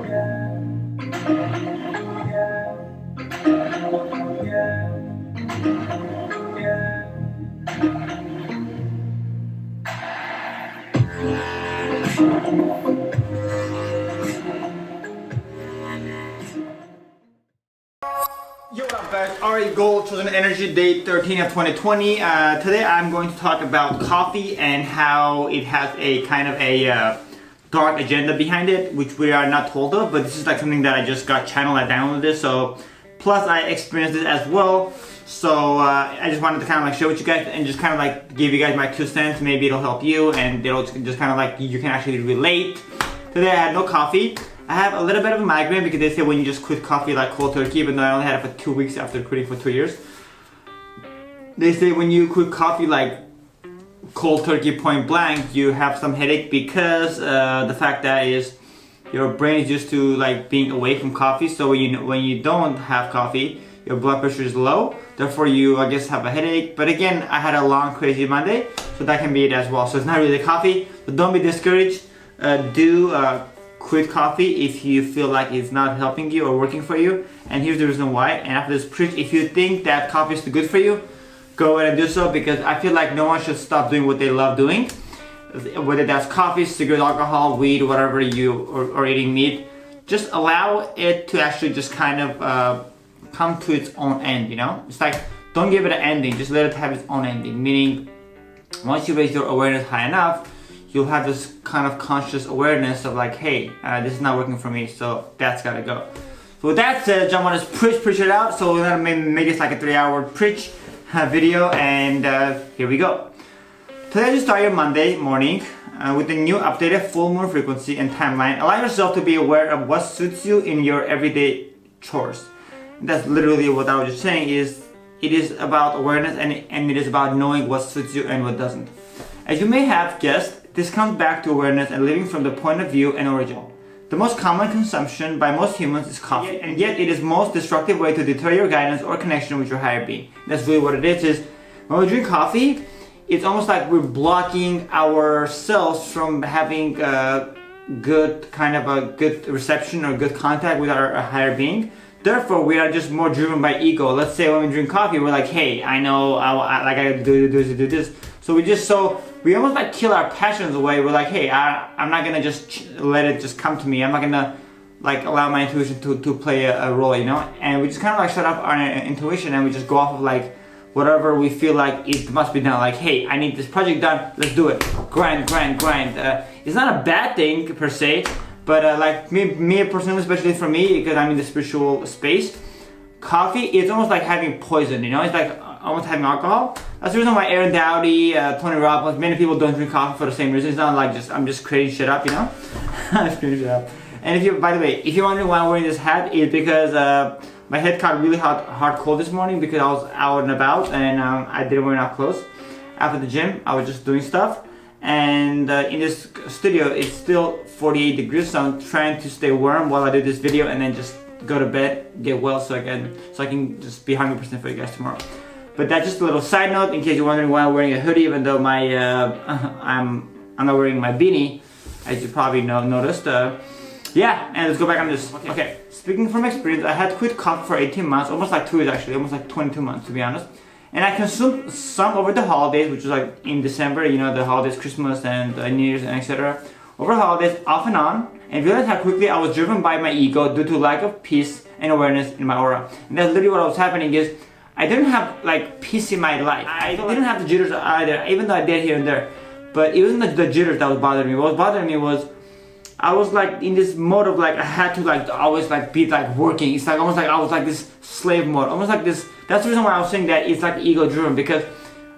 Yo, what up guys, Ari Gold, Chosen Energy, day 13 of 2020. Today I'm going to talk about coffee and how it has a kind of a dark agenda behind it, which we are not told of, but this is like something that I just got channeled, I downloaded this, so plus I experienced it as well. So I just wanted to kind of like share with you guys and just kind of like give you guys my 2 cents. Maybe it'll help you and it'll just kind of like you can actually relate. Today I had no coffee. I have a little bit of a migraine because they say when you just quit coffee like cold turkey, even though I only had it for 2 weeks after quitting for 2 years. They say when you quit coffee like cold turkey point blank, you have some headache because the fact that is your brain is used to like being away from coffee. So when you don't have coffee, your blood pressure is low. Therefore you, I guess, have a headache. But again, I had a long crazy Monday, so that can be it as well. So it's not really the coffee, but don't be discouraged. Quit coffee if you feel like it's not helping you or working for you, and here's the reason why. And after this preach, if you think that coffee is too good for you, go ahead and do so, because I feel like no one should stop doing what they love doing, whether that's coffee, cigarette, alcohol, weed, whatever you or eating meat. Just allow it to actually just kind of come to its own end, you know? It's like, don't give it an ending, just let it have its own ending, meaning once you raise your awareness high enough, you'll have this kind of conscious awareness of like, hey, this is not working for me, so that's gotta go. So with that said, jump on this preach it out. So we're gonna make this like a 3-hour preach video, and here we go. Today you start your Monday morning with the new updated full moon frequency and timeline. Allow yourself to be aware of what suits you in your everyday chores. That's literally what I was just saying, is it is about awareness and it is about knowing what suits you and what doesn't. As you may have guessed, this comes back to awareness and living from the point of view and original. The most common consumption by most humans is coffee, and yet it is the most destructive way to deter your guidance or connection with your higher being. That's really what it is when we drink coffee, it's almost like we're blocking ourselves from having a good reception or good contact with our higher being. Therefore, we are just more driven by ego. Let's say when we drink coffee, we're like, hey, I know, I gotta do this. So we almost like kill our passions away. We're like, hey, I'm not gonna just let it just come to me. I'm not gonna like allow my intuition to play a role, you know? And we just kind of like shut up our intuition and we just go off of like whatever we feel like it must be done. Like, hey, I need this project done, let's do it. Grind. It's not a bad thing per se, but like me personally, especially for me, because I'm in the spiritual space, coffee, it's almost like having poison, you know? It's like almost having alcohol. That's the reason why Aaron Dowdy, Tony Robbins, many people don't drink coffee for the same reason. It's not like I'm just creating shit up, you know? I'm just creating shit up. And if you, by the way, if you're wondering why I'm wearing this hat, it's because my head caught really hard cold this morning because I was out and about and I didn't wear enough clothes. After the gym, I was just doing stuff. And in this studio, it's still 48 degrees, so I'm trying to stay warm while I do this video and then just go to bed, get well, so I can just be 100% for you guys tomorrow. But that's just a little side note in case you're wondering why I'm wearing a hoodie, even though my I'm not wearing my beanie, as you probably noticed. Yeah, and let's go back on this. Okay, speaking from experience, I had quit coffee for 18 months, almost like 2 years actually, almost like 22 months to be honest. And I consumed some over the holidays, which was like in December, you know, the holidays, Christmas and New Year's and etc. Over holidays, off and on, and realized how quickly I was driven by my ego due to lack of peace and awareness in my aura. And that's literally what was happening is, I didn't have like peace in my life. I didn't have the jitters either, even though I did here and there. But it wasn't the jitters that was bothering me. What was bothering me was I was like in this mode of like I had to like always like be like working. It's like almost like I was like this slave mode, almost like this. That's the reason why I was saying that it's like ego driven, because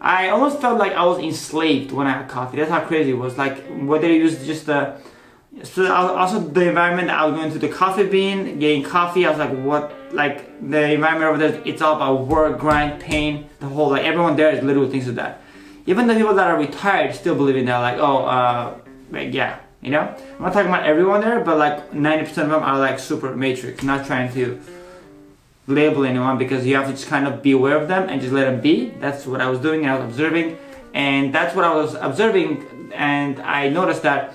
I almost felt like I was enslaved when I had coffee. That's how crazy it was. Like whether you use just the also the environment that I was going to, the coffee bean, getting coffee, I was like, what, like the environment over there, it's all about work, grind, pain, the whole, like everyone there is literally thinks of that. Even the people that are retired still believe in that, like, oh, like, yeah, you know? I'm not talking about everyone there, but like 90% of them are like super matrix, not trying to label anyone, because you have to just kind of be aware of them and just let them be. That's what I was doing, I was observing, and that's what I was observing, and I noticed that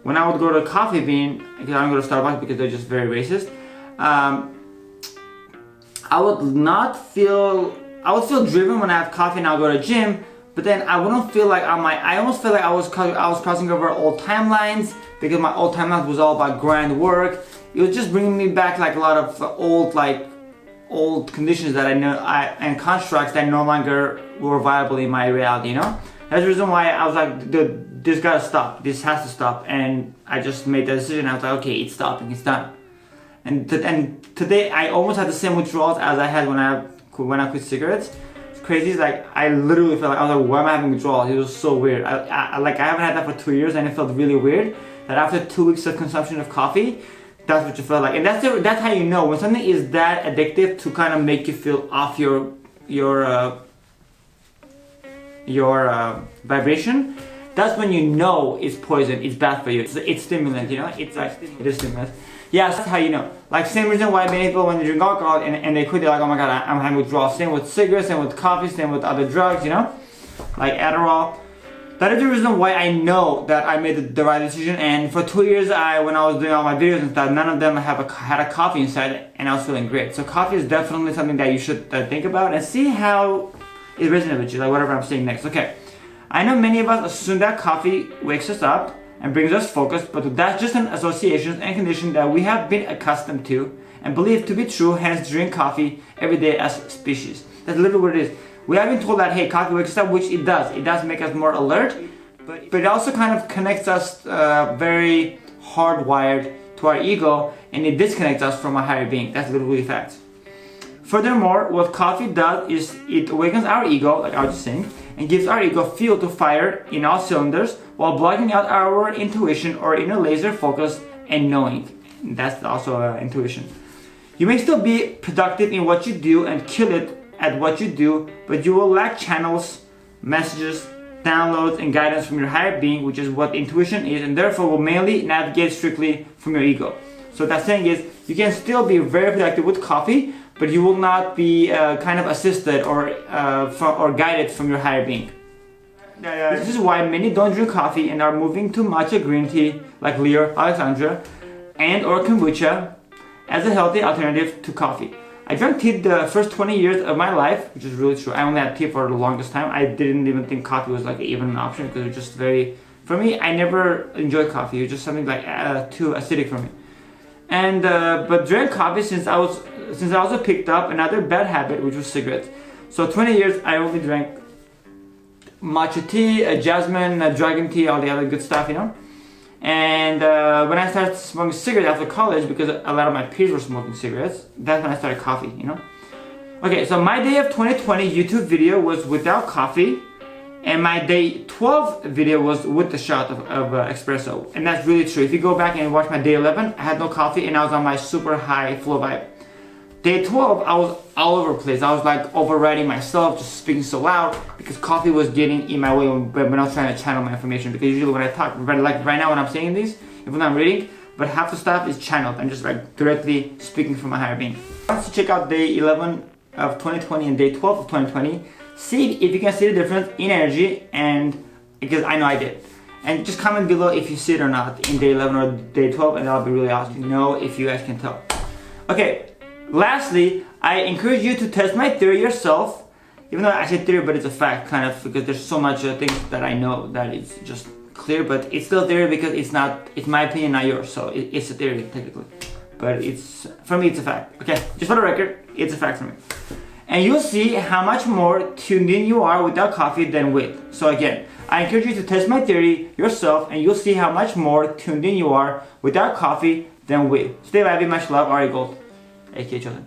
when I would go to Coffee Bean, because I don't go to Starbucks because they're just very racist, I would feel driven when I have coffee and I'll go to the gym, but then I wouldn't feel like I almost feel like I was crossing over old timelines, because my old timeline was all about grind work. It was just bringing me back like a lot of old conditions that I know, and constructs that no longer were viable in my reality, you know? That's the reason why I was like, dude, this gotta stop, this has to stop, and I just made that decision. I was like, okay, it's stopping, it's done. And today I almost had the same withdrawals as I had when I quit cigarettes. It's crazy. It's like I literally felt like, I was like, why am I having withdrawals? It was so weird. I haven't had that for 2 years, and it felt really weird that after 2 weeks of consumption of coffee, that's what you felt like. And that's how you know when something is that addictive to kind of make you feel off your vibration. That's when you know it's poison, it's bad for you. It's stimulant, you know? It is stimulant. Yeah, that's how you know. Like, same reason why many people, when they drink alcohol and they quit, they're like, oh my god, I'm having withdrawals. Same with cigarettes, same with coffee, same with other drugs, you know? Like Adderall. That is the reason why I know that I made the right decision. And for 2 years, when I was doing all my videos and stuff, none of them had a coffee inside, and I was feeling great. So coffee is definitely something that you should think about and see how it resonates with you, like whatever I'm saying next. Okay, I know many of us assume that coffee wakes us up and brings us focus, but that's just an association and condition that we have been accustomed to and believe to be true, hence drink coffee every day as a species. That's literally what it is. We have been told that, hey, coffee wakes us up, which it does. It does make us more alert, but it also kind of connects us very hardwired to our ego, and it disconnects us from a higher being. That's literally facts. Furthermore, what coffee does is it awakens our ego, like I was just saying, and gives our ego fuel to fire in all cylinders while blocking out our intuition or inner laser focus and knowing. That's also intuition. You may still be productive in what you do and kill it at what you do, but you will lack channels, messages, downloads, and guidance from your higher being, which is what intuition is, and therefore will mainly navigate strictly from your ego. So what that's saying is, you can still be very productive with coffee, but you will not be kind of assisted or guided from your higher being. This is why many don't drink coffee and are moving to matcha green tea, like Leo, Alexandra, and or kombucha as a healthy alternative to coffee. I drank tea the first 20 years of my life, which is really true. I only had tea for the longest time. I didn't even think coffee was like even an option, because it was just for me, I never enjoyed coffee. It was just something like too acidic for me. And but drank coffee since I also picked up another bad habit, which was cigarettes. So 20 years I only drank matcha tea, jasmine, dragon tea, all the other good stuff, you know. And when I started smoking cigarettes after college, because a lot of my peers were smoking cigarettes, that's when I started coffee, you know. Okay, so my day of 2020 YouTube video was without coffee, and my day 12 video was with the shot of espresso. And that's really true. If you go back and watch my day 11, I had no coffee and I was on my super high flow vibe. Day 12, I was all over the place. I was like overriding myself, just speaking so loud, because coffee was getting in my way when I was trying to channel my information. Because usually when I talk, like right now when I'm saying these, even though I'm reading, but half the stuff is channeled. I'm just like directly speaking from my higher being. Once you check out day 11 of 2020 and day 12 of 2020, see if you can see the difference in energy, and because I know I did. And just comment below if you see it or not in day 11 or day 12, and that'll be really awesome to know if you guys can tell. Okay. Lastly, I encourage you to test my theory yourself, even though I say theory, but it's a fact, kind of, because there's so much things that I know that it's just clear, but it's still theory because it's my opinion, not yours, so it's a theory, technically. But for me, it's a fact. Okay, just for the record, it's a fact for me. And you'll see how much more tuned in you are without coffee than with. So again, I encourage you to test my theory yourself, and you'll see how much more tuned in you are without coffee than with. Stay vibey, much love, Ari Gold. aka Chosen.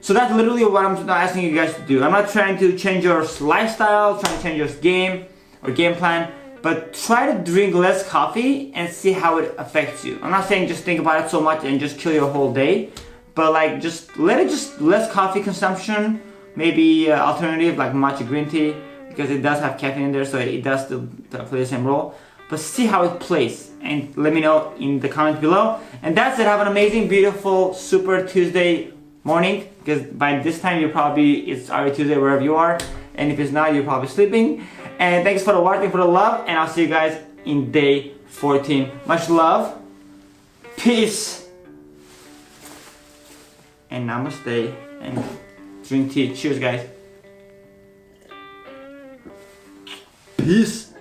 So that's literally what I'm asking you guys to do. I'm not trying to change your lifestyle, trying to change your game or game plan, but try to drink less coffee and see how it affects you. I'm not saying just think about it so much and just kill your whole day, but like just less coffee consumption, maybe alternative like matcha green tea, because it does have caffeine in there, so it does still play the same role. But see how it plays, and let me know in the comments below. And that's it. Have an amazing, beautiful, super Tuesday morning, because by this time it's already Tuesday wherever you are, and if it's not, you're probably sleeping. And thanks for the watching, for the love, and I'll see you guys in day 14. Much love, peace, and namaste, and drink tea. Cheers, guys. Peace.